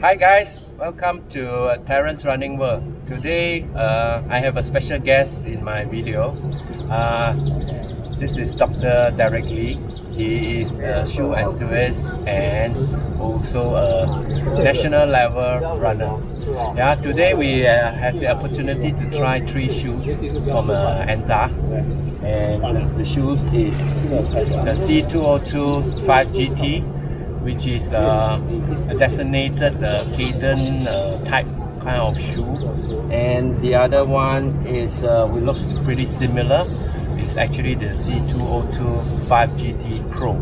Hi guys, welcome to Terence Running World. Today I have a special guest in my video. This is Dr. Derek Lee. He is a shoe enthusiast and also a national level runner. Yeah, today we had the opportunity to try 3 shoes from Anta, and the shoes is the C202 5GT, which is a designated cadence type kind of shoe, and the other one is which looks pretty similar. It's actually the C202 5GT Pro.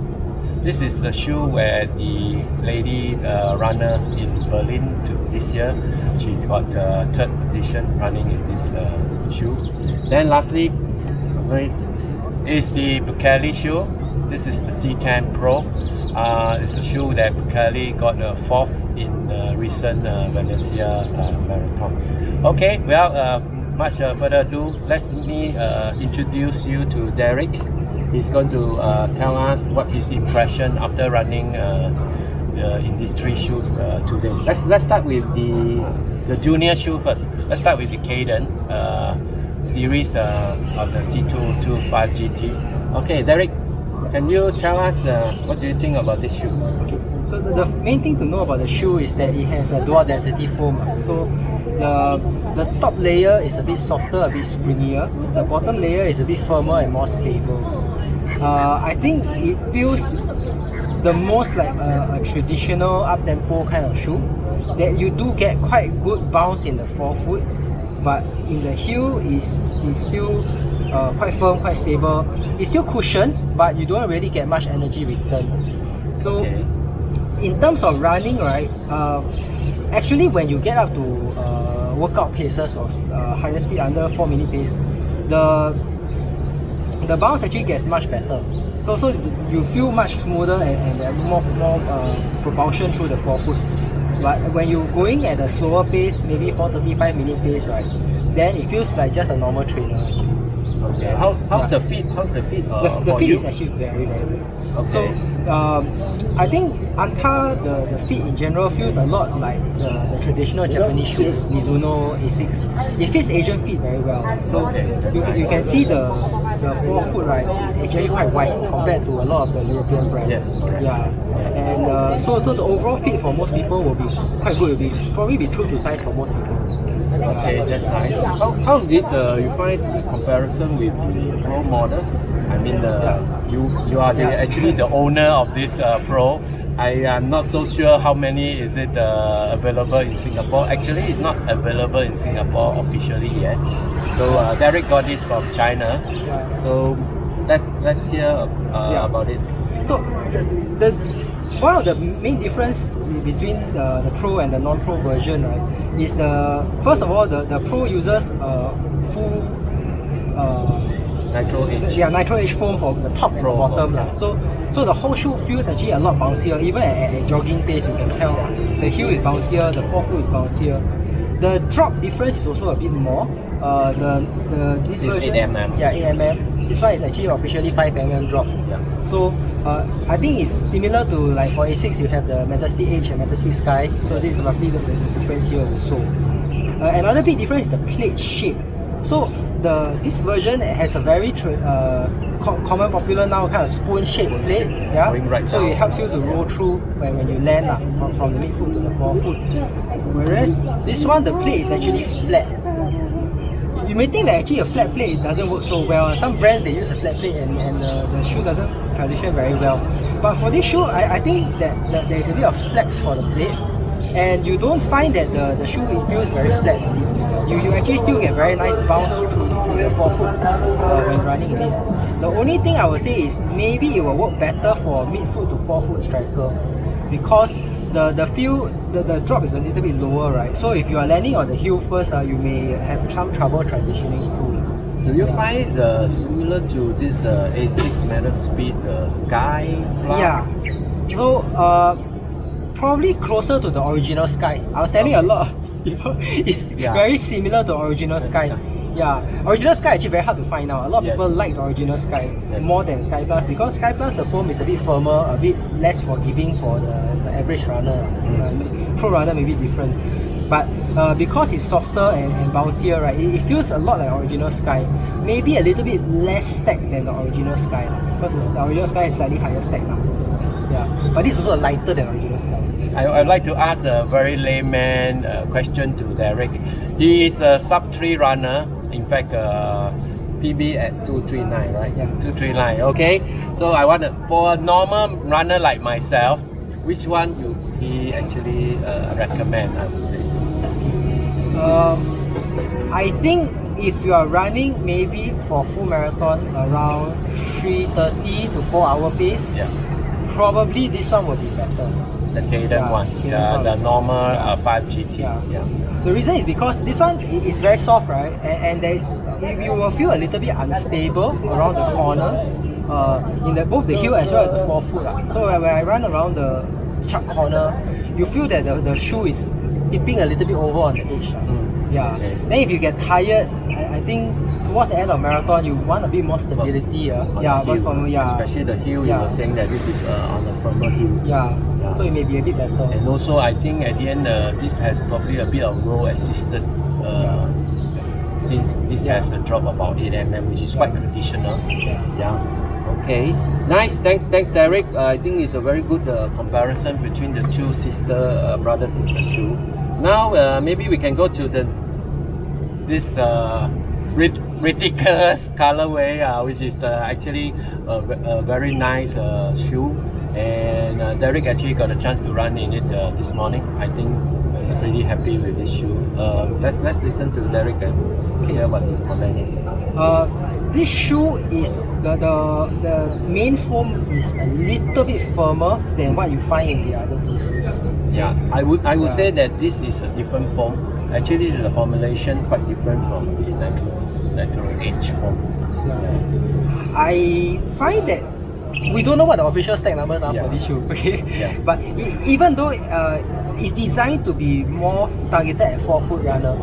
This is the shoe where the lady runner in Berlin this year, she got 3rd position running in this shoe. Then lastly, is the Bukele shoe. This is the C10 Pro. It's a shoe that Bukele got 4th in the recent Valencia marathon. Okay, well, much further ado, let me introduce you to Derek. He's going to tell us what his impression after running in these 3 shoes today. Let's start with the junior shoe first. Let's start with the Cadence series of the C202 5GT. Okay, Derek, can you tell us what do you think about this shoe? Okay, so the main thing to know about the shoe is that it has a dual density foam. So the top layer is a bit softer, a bit springier. The bottom layer is a bit firmer and more stable. I think it feels the most like a traditional up-tempo kind of shoe, that you do get quite good bounce in the forefoot, but in the heel is still quite firm, quite stable. It's still cushioned, but you don't really get much energy return. So in terms of running, right, actually when you get up to workout paces or higher speed under 4-minute pace, the bounce actually gets much better. So you feel much smoother and more propulsion through the forefoot. But when you're going at a slower pace, maybe 4:35-minute pace, right, then it feels like just a normal trainer actually. Okay. How's the fit? The fit is actually very good. Okay. So I think Anta, the fit in general feels a lot like the traditional Japanese shoes, Mizuno, Asics. It fits Asian feet very well. So you can see the forefoot, right, is actually quite wide compared to a lot of the European brands. Yes. Yeah. And so the overall fit for most people will be quite good. It will probably be true to size for most people. Okay, that's nice. How did you find the comparison with the Pro model? I mean, you are actually the owner of this Pro. I am not so sure how many is it available in Singapore. Actually, it's not available in Singapore officially yet. So Derek got this from China. So let's hear about it. So one of the main difference between the Pro and the non-Pro version, right, is first of all the Pro uses full nitro edge foam from the top and the bottom. So the whole shoe feels actually a lot bouncier. Even at jogging pace, you can tell the heel is bouncier, the forefoot is bouncier. The drop difference is also a bit more. This version, 8mm. Yeah, 8mm. This one is actually officially 5mm drop. Yeah. So I think it's similar to, like, for A6 you have the Metaspeed Edge and Metaspeed Sky. So this is roughly the difference here also. Another big difference is the plate shape. So this version has a very common, popular now kind of spoon-shaped plate. Yeah. So it helps you to roll through when you land from the midfoot to the forefoot. Whereas this one, the plate is actually flat. You may think that actually a flat plate doesn't work so well. Some brands, they use a flat plate and the shoe doesn't transition very well. But for this shoe, I think that there's a bit of flex for the plate, and you don't find that the shoe it feels very flat. You actually still get very nice bounce through the forefoot when running in it. The only thing I would say is maybe it will work better for midfoot to forefoot striker, because the drop is a little bit lower, right? So if you are landing on the heel first, you may have some trouble transitioning through. Do you find similar to this A6 Metaspeed Sky Plus? Yeah. So probably closer to the original Sky. I was telling a lot of people it's very similar to original Sky. Yeah, original Sky actually very hard to find now. A lot of people like the original Sky more than Sky Plus, because Sky Plus the foam is a bit firmer, a bit less forgiving for the average runner. Pro Runner may be different. But because it's softer and bouncier, right, it feels a lot like original Sky. Maybe a little bit less stack than the original Sky, because the original Sky is slightly higher stack now. Yeah, but this is also lighter than original Sky. I'd like to ask a very layman question to Derek. He is a sub 3 runner. In fact, PB at 239, right? Yeah. 239. Okay. So I want for a normal runner like myself, which one he actually recommend? I would say. I think if you are running maybe for full marathon around 3:30 to 4 hour pace, Yeah. probably this one will be better. The K10 one, the normal 5 GT. Yeah. The reason is because this one is very soft, right? And you will feel a little bit unstable around the corner, in both the heel as well as the forefoot. So when I run around the sharp corner, you feel that the shoe is tipping a little bit over on the edge. Yeah. Okay. Then if you get tired, I think towards the end of marathon you want a bit more stability. Especially the heel, you were saying that this is on a firmer heel. Yeah. So it may be a bit better. And also I think at the end this has probably a bit of roll assisted since this has a drop about 8 mm, which is quite traditional. Yeah. Okay. Nice. Thanks Derek. I think it's a very good comparison between the two brother sister shoe. Now maybe we can go to this ridiculous colorway, which is actually a very nice shoe, and Derek actually got a chance to run in it this morning. I think he's pretty happy with this shoe. Let's listen to Derek and hear what his comment is. This shoe is the main foam is a little bit firmer than what you find in the other two shoes. Yeah, I would say that this is a different foam. Actually, this is a formulation quite different from the natural edge foam. Yeah. I find that we don't know what the official stack numbers are for this shoe, okay? Yeah. But even though it's designed to be more targeted at forefoot runner,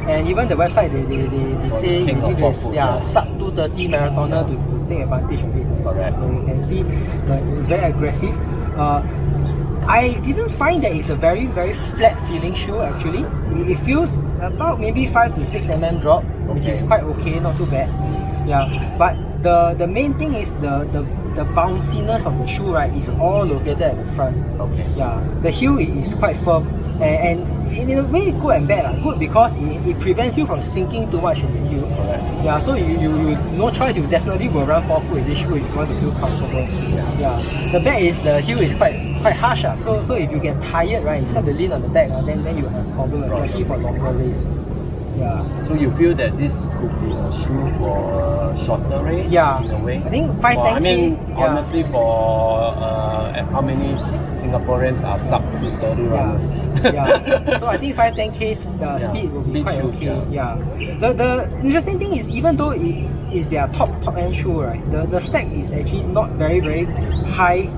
and even the website they say there's sub 230 marathoner to take advantage of it. Correct. So you can see it's very aggressive. I didn't find that it's a very flat feeling shoe actually. It feels about maybe 5 to 6 mm drop, which is quite okay, not too bad. Yeah, but the main thing is the bounciness of the shoe, right, is all located at the front. Okay. Yeah, the heel is quite firm, and in a way good and bad. Good because it prevents you from sinking too much in the heel. Correct. Yeah, so you no choice, you definitely will run forefoot with this shoe if you want to feel comfortable. Yeah. The bad is the heel is quite harsh. So if you get tired, right, you start to lean on the back, then you have a problem, especially for longer race. Yeah. So you feel that this could be a shoe for a shorter race? Yeah. In a way? I think 5-10K. I mean, honestly, for how many Singaporeans are sub 230 runners? Yeah. So I think 5-10K speed will be quite shoes, okay. Yeah. The interesting thing is, even though it is their top end shoe, right, the stack is actually not very high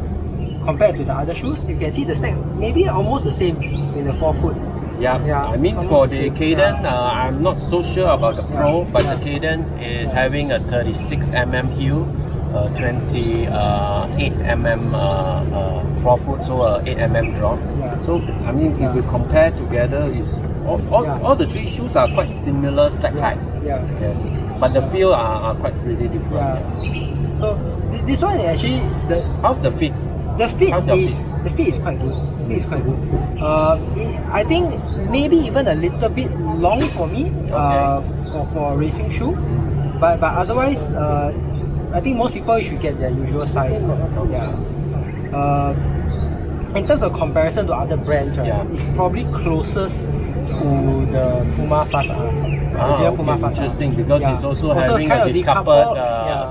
compared to the other shoes. You can see the stack maybe almost the same in the forefoot. Yeah. I mean, for the K10, I'm not so sure about the Pro, but the K10 is having a 36 mm heel, 28 mm forefoot, so 8 mm drop. So I mean, if we compare together, is all the three shoes are quite similar stack height. Yes. But the feel are quite really different. So this one actually, how's the fit? The fit is quite good. I think maybe even a little bit long for me for a racing shoe, but otherwise I think most people should get their usual size. In terms of comparison to other brands, right, it's probably closest to the Puma Fast R. Puma Fast R. Interesting, because it's also having a decoupled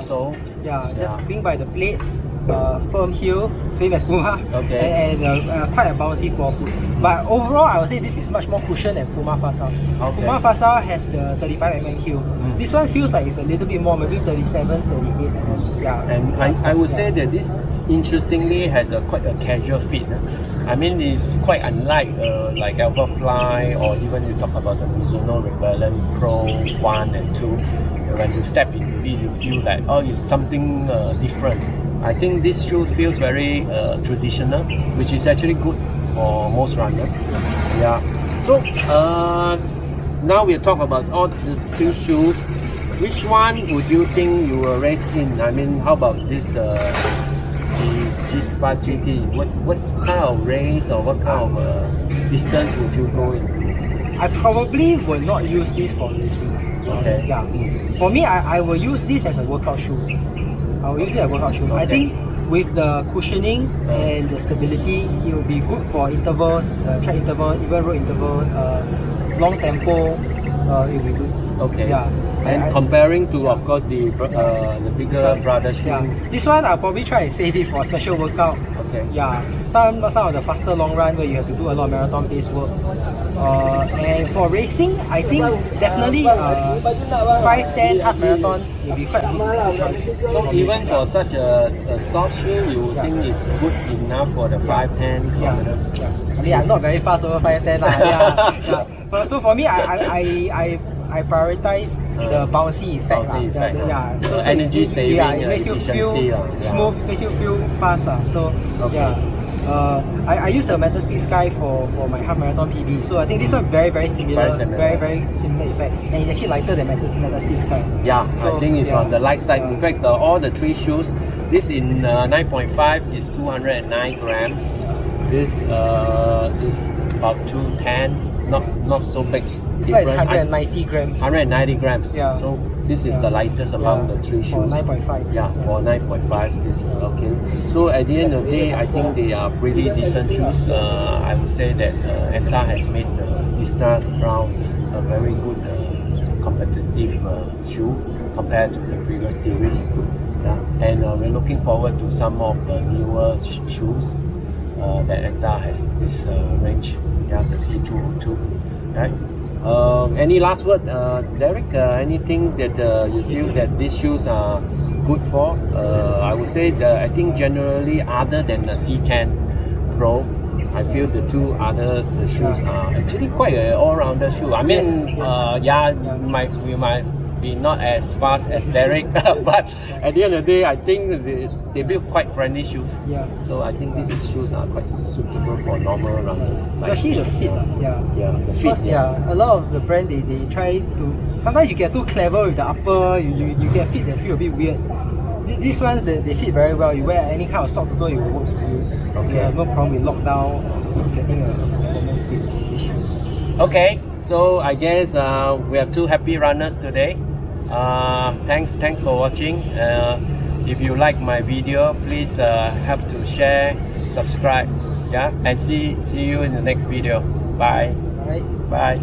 sole. Just being by the plate. Firm heel, same as Puma, and quite a bouncy forefoot. But overall, I would say this is much more cushion than Puma Fast R. Puma Fast R has the 35 mm heel. This one feels like it's a little bit more, maybe 37, 38 mm. Yeah. And I would say that this interestingly has quite a casual fit. I mean, it's quite unlike like Alpha Fly, or even you talk about the Mizuno Rebellion Pro 1 and 2. When you step into it, you feel like, oh, it's something different. I think this shoe feels very traditional, which is actually good. for most runners. Yeah. So now we'll talk about all the three shoes. Which one would you think you will race in? I mean, how about this the G5 GT? What kind of race or what kind of distance would you go into? I probably will not use this for racing. Okay. Yeah. For me, I will use this as a workout shoe. I will use it as a workout shoe. Okay. I think with the cushioning and the stability, it will be good for intervals, track interval, even road interval, long tempo. It will be good. Okay. Yeah. And comparing to, of course, the bigger brother shoe. Yeah. This one I'll probably try and save it for a special workout. Okay. Yeah. Some of the faster long run where you have to do a lot of marathon pace work. And for racing, I think definitely 5-10 half marathon will be quite a good choice. So even for such a soft shoe, you think it's good enough for the 5-10 kilometers? Yeah. I mean, I'm not very fast over 5-10 yeah. So for me, I prioritize the bouncy effect. So energy saving, it makes you feel smooth, makes you feel fast. So I use a Metal Speed Sky for my half marathon PB. So I think this one very similar, very similar effect, and it's actually lighter than Metal Speed Sky. Yeah, so, I think it's on the light side. In fact, all the three shoes, this in 9.5 is 209 grams. This is about 210. Not so big. This one is 190 grams. 190 grams. Yeah. So this is the lightest among the three shoes. For 9.5. Yeah, for 9.5. This okay. So at the end of the day, I think they are pretty decent shoes. I would say that Anta has made this time round a very good competitive shoe compared to the previous series. Yeah. And we're looking forward to some of the newer shoes that Anta has this range. Yeah, the C202. Right. Any last word, Derek? Anything that you feel that these shoes are good for? I would say I think generally, other than the C10 Pro, I feel the two other shoes are actually quite an all-rounder shoe. I mean, we might be not as fast as Derek, but at the end of the day, I think they build quite friendly shoes. Yeah. So I think these shoes are quite suitable for normal runners. Especially the fit. The fit. Because, a lot of the brand they try to. Sometimes you get too clever with the upper. You get fit that feel a bit weird. These ones they fit very well. You wear any kind of socks also, it will work for you. Okay. You have no problem with lockdown getting a performance fit issue. Okay. So I guess we have two happy runners today. Thanks for watching. If you like my video, please help to share, subscribe, and see you in the next video. Bye. Bye. Bye.